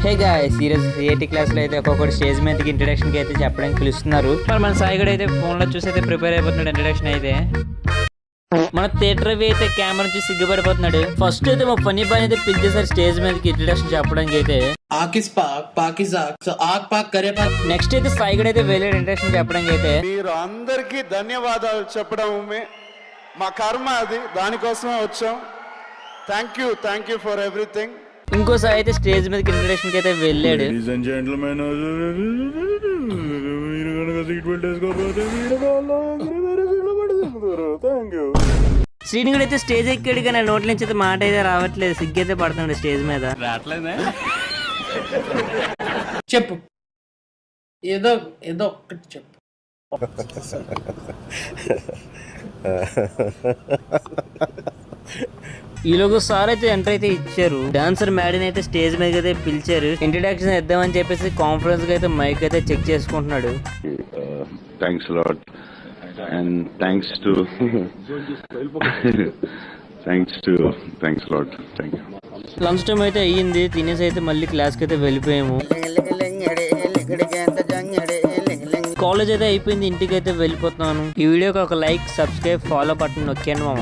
Hey guys, ఈరోజు CIT క్లాస్లో అయితే ఒక్కొక్కటి స్టేజ్ మీదకి ఇంట్రడక్షన్కి అయితే చెప్పడానికి పిలుస్తున్నారు. మరి మన సాయిగడ్ అయితే ఫోన్లో చూసి అయితే ప్రిపేర్ అయిపోతున్నాడు ఇంట్రడక్షన్ అయితే. మన థియేటర్ అవి అయితే కెమెరా చూసి సిగ్గుపడిపోతున్నాడు. ఫస్ట్ అయితే మా ఫన్నీ బాయ్ అయితే పిలిచేసారు స్టేజ్ మీదకి ఇంట్రడక్షన్ చెప్పడానికి అయితే. నెక్స్ట్ అయితే సాయిగడ్ అయితే వెళ్ళాడు ఇంట్రడక్షన్ చెప్పడానికి అయితే. మీరు అందరికీ ధన్యవాదాలు చెప్పడం మా కర్మ, అది దానికోసమే వచ్చాం. Thank you for everything. ఇంకోసారి అయితే స్టేజ్ మీదకి ఇంట్రడక్షన్ కి అయితే వెళ్ళాడు. శ్రీనిగుడు అయితే స్టేజ్ ఎక్కాడు కానీ నోట్ల నుంచి అయితే మాట అయితే రావట్లేదు, సిగ్గైతే పడుతున్నాడు స్టేజ్ మీద. చెప్పు, ఏదో ఏదో ఒక్కటి చెప్పు. ఈలోగా సార్ అయితే ఎంటర్ అయితే ఇచ్చారు. డాన్సర్ మ్యాడీని అయితే స్టేజ్ మీద అయితే పిలిచారు. ఇంట్రడక్షన్ ఇద్దామని చెప్పేసి కాన్ఫరెన్స్ గా అయితే మైక్ అయితే చెక్ చేసుకుంటున్నాడు. Thanks lot and thanks to lot. Thank you. Lunch time అయితే అయ్యింది, తినేసి అయితే మళ్ళీ క్లాస్ కి అయితే వెళ్ళిపోయాము. కాలేజ్ అయితే అయిపోయింది, ఇంటికి అయితే వెళ్ళిపోతున్నాను. ఈ వీడియోకి ఒక లైక్, సబ్స్క్రైబ్, ఫాలో బటన్ నొక్కండి మామ.